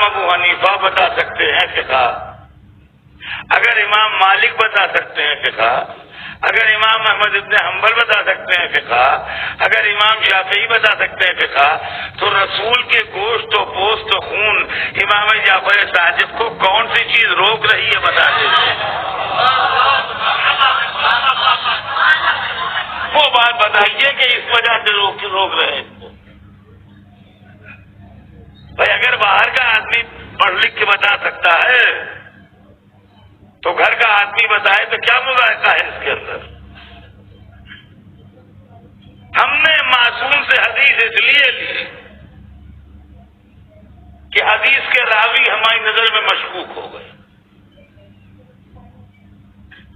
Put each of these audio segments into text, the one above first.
امام ابو حنیفہ بتا سکتے ہیں فقہ، اگر امام مالک بتا سکتے ہیں فقہ، اگر امام احمد ابن حنبل بتا سکتے ہیں فقہ، اگر امام شافعی بتا سکتے ہیں فقہ، تو رسول کے گوشت و پوست و خون امام جعفر صادق کو کون سی چیز روک رہی ہے بتا دیجیے؟ وہ بات بتائیے کہ اس وجہ سے روک رہے ہیں۔ بھائی اگر باہر کا آدمی پڑھ لکھ کے بتا سکتا ہے تو گھر کا آدمی بتائے تو کیا مذائقہ ہے اس کے اندر؟ ہم نے معصوم سے حدیث اس لیے لی کہ حدیث کے راوی ہماری نظر میں مشکوک ہو گئے۔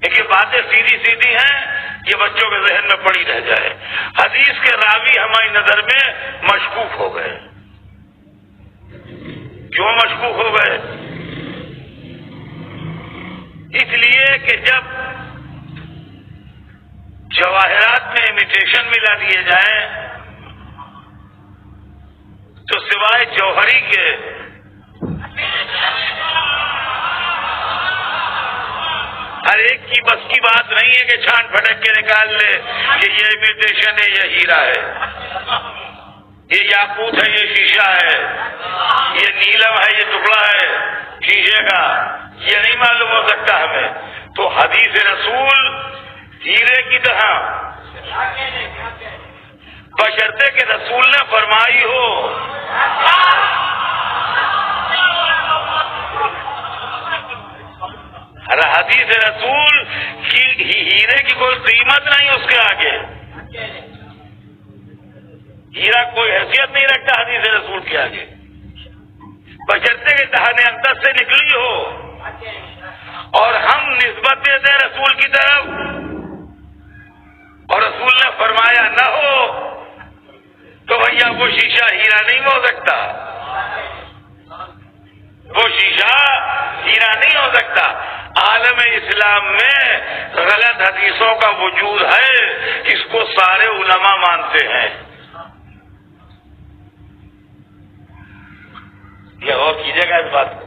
یہ باتیں سیدھی سیدھی ہیں، یہ بچوں کے ذہن میں پڑی رہ جائے۔ حدیث کے راوی ہماری نظر میں مشکوک ہو گئے۔ کیوں مشکوک ہو گئے؟ اس لیے کہ جب جواہرات میں امیٹیشن ملا دیے جائیں تو سوائے جوہری کے ہر ایک کی بس کی بات نہیں ہے کہ چھان پھٹک کے نکال لے کہ یہ امیٹیشن ہے، یہ ہیرا ہے، یہ یاقوت ہے، یہ شیشہ ہے، یہ نیلم ہے، یہ ٹکڑا ہے شیشے کا، یہ نہیں معلوم ہو سکتا ہمیں۔ تو حدیث رسول ہیرے کی طرح، بشرطے کہ رسول نے فرمائی ہو۔ حدیث رسول کی ہیرے کی کوئی قیمت نہیں اس کے آگے، ہیرا کوئی حیثیت نہیں رکھتا حدیث رسول کے آگے، بشرطے کے دہان اقدس سے نکلی ہو اور ہم نسبت دے دیں رسول کی طرف اور رسول نے فرمایا نہ ہو تو بھیا وہ شیشہ ہیرا نہیں ہو سکتا، وہ شیشہ ہیرا نہیں ہو سکتا۔ عالم اسلام میں غلط حدیثوں کا وجود ہے، اس کو سارے علماء مانتے ہیں۔ یہ غور کیجیے گا اس بات کو،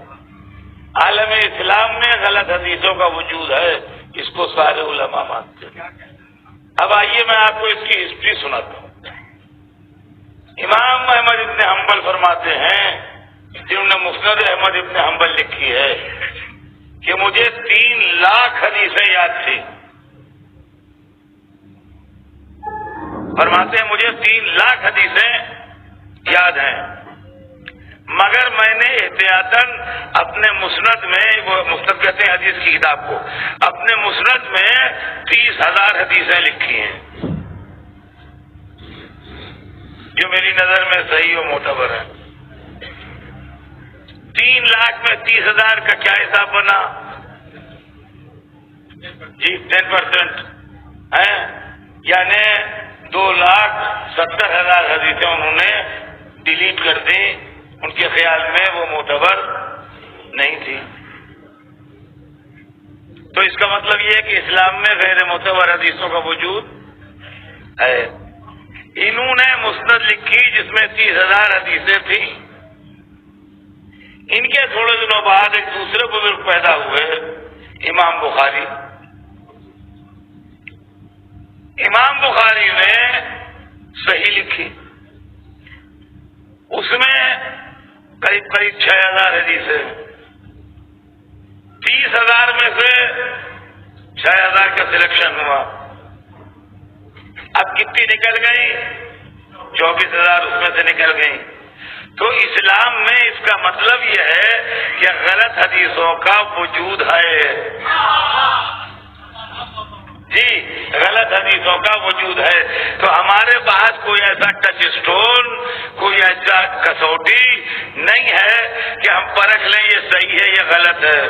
عالم اسلام میں غلط حدیثوں کا وجود ہے، اس کو سارے علماء مانتے ہیں۔ اب آئیے میں آپ کو اس کی ہسٹری سناتا ہوں۔ امام احمد ابن حنبل فرماتے ہیں، جنہوں نے مسند احمد ابن حنبل لکھی ہے، کہ مجھے 3 لاکھ حدیثیں یاد تھی۔ فرماتے ہیں مجھے 3 لاکھ حدیثیں یاد ہیں، مگر میں نے احتیاطاً اپنے مسند میں، وہ مسند کہتے ہیں حدیث کی کتاب کو، اپنے مسند میں 30,000 حدیثیں لکھی ہیں جو میری نظر میں صحیح و معتبر ہے۔ 3 لاکھ میں 30,000 کا کیا حساب بنا؟ جی 10% ہے، یعنی 2,70,000 حدیثیں انہوں نے ڈیلیٹ کر دی، ان کے خیال میں وہ معتبر نہیں تھی۔ تو اس کا مطلب یہ ہے کہ اسلام میں غیر معتبر حدیثوں کا وجود ہے۔ انہوں نے مسند لکھی جس میں 30,000 حدیثیں تھیں۔ ان کے تھوڑے دنوں بعد ایک دوسرے بزرگ پیدا ہوئے، امام بخاری۔ امام بخاری نے صحیح لکھی، اس میں قریب 6,000 حدیثیں، 30,000 میں سے 6,000 کا سلیکشن ہوا۔ اب کتنی نکل گئی؟ 24,000 اس میں سے نکل گئی۔ تو اسلام میں اس کا مطلب یہ ہے کہ غلط حدیثوں کا وجود ہے، جی غلط حدیثوں کا وجود ہے۔ تو ہمارے پاس کوئی ایسا ٹچ اسٹون، کوئی ایسا کسوٹی نہیں ہے کہ ہم پرکھ لیں یہ صحیح ہے یہ غلط ہے۔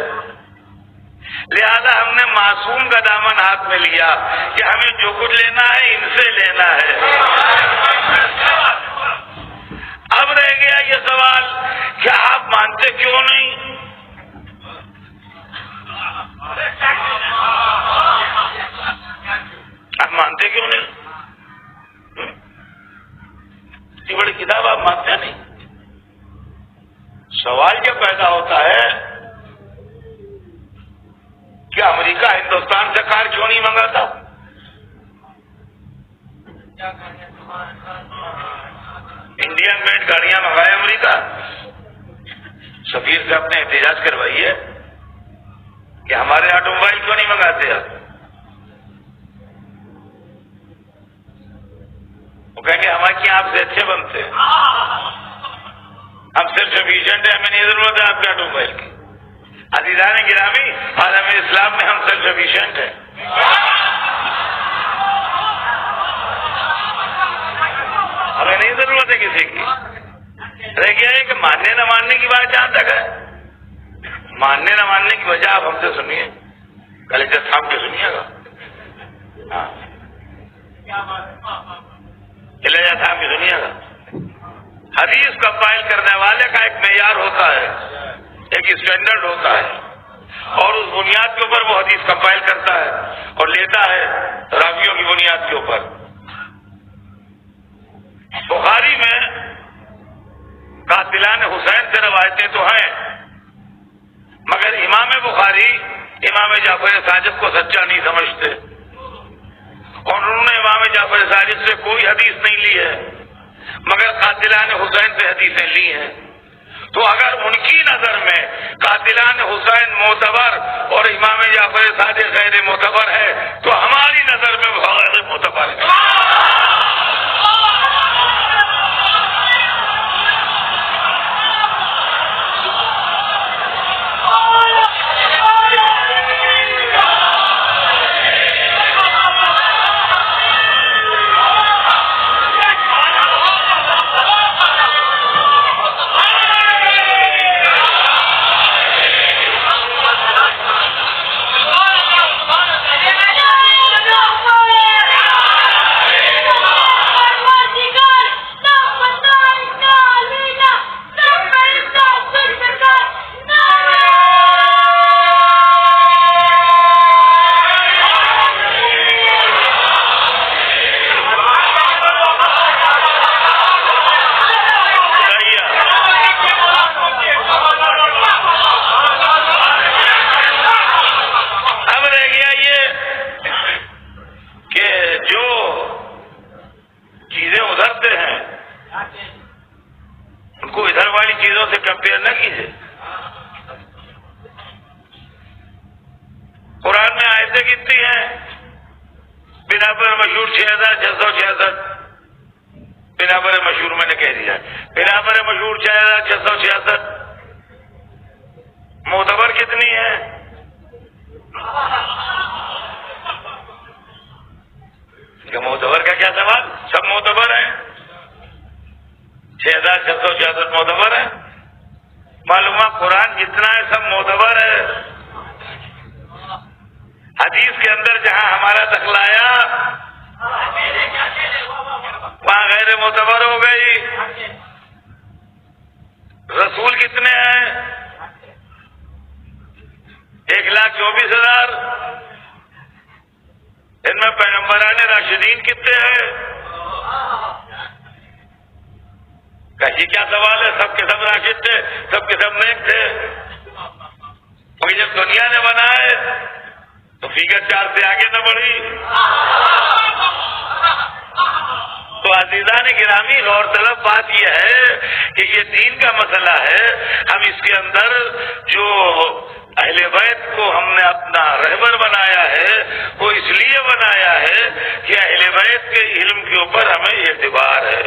لہذا ہم نے معصوم کا دامن ہاتھ میں لیا کہ ہمیں جو کچھ لینا ہے ان سے لینا ہے۔ اب رہ گیا یہ سوال کہ آپ مانتے کیوں نہیں؟ آپ مانتے کیوں نہیں؟ اتنی بڑی کتاب آپ مانتے نہیں؟ سوال یہ پیدا ہوتا ہے کہ امریکہ ہندوستان سے کار کیوں نہیں منگاتا؟ انڈین میڈ گاڑیاں منگائے امریکہ، سفیر سے اپنے احتجاج کروائیے کہ ہمارے آٹو موبائل کیوں نہیں منگاتے آپ؟ وہ کہیں گے ہمارے یہاں آپ سے اچھے بنتے ہیں، ہم سیلف سفیشینٹ ہیں، ہمیں نہیں ضرورت ہے آپ کے آٹو موبائل کی۔ عزیزان گرامی، عالم اسلام میں ہم سیلف سفیشینٹ ہیں، ہمیں نہیں ضرورت ہے کسی کی۔ رہ گیا ہے کہ ماننے نہ ماننے کی بات جہاں تک ہے، ماننے نہ ماننے کی وجہ آپ ہم سے سنیے، کلیکٹر صاحب کے سنیے گا، کلیکٹر صاحب کی سنیے گا۔ حدیث کمپائل کرنے والے کا ایک معیار ہوتا ہے، ایک اسٹینڈرڈ ہوتا ہے، اور اس بنیاد کے اوپر وہ حدیث کمپائل کرتا ہے اور لیتا ہے راویوں کی بنیاد کے اوپر۔ بخاری میں قاتلان حسین سے روایتیں تو ہیں، مگر امام بخاری امام جعفر صادق کو سچا نہیں سمجھتے، اور انہوں نے امام جعفر صادق سے کوئی حدیث نہیں لی ہے، مگر قاتلان حسین سے حدیثیں لی ہیں۔ تو اگر ان کی نظر میں قاتلان حسین معتبر اور امام جعفر صادق غیر معتبر ہے، تو ہماری نظر میں وہ غیر معتبر ہے۔ معتبر کتنی ہے؟ کہ معتبر کا کیا سوال؟ سب معتبر ہیں، 6666 معتبر ہے۔ معلومہ قرآن جتنا ہے سب معتبر ہے۔ حدیث کے اندر جہاں ہمارا دخل آیا وہاں غیر معتبر ہو گئی۔ رسول کتنے ہیں؟ 1,24,000۔ ان میں پیغمبران راشدین کتنے ہیں؟ کہ کیا سوال ہے؟ سب کے سب راشد تھے، سب کے سب نیک تھے۔ وہی جب دنیا نے بنائے تو فیگر 4 سے آگے نہ بڑھی۔ تو عزیزان گرامی، غور طلب بات یہ ہے کہ یہ دین کا مسئلہ ہے، ہم اس کے اندر جو اہل بیت کو ہم نے اپنا رہبر بنایا ہے وہ اس لیے بنایا ہے کہ اہل بیت کے علم کے اوپر ہمیں اعتبار ہے۔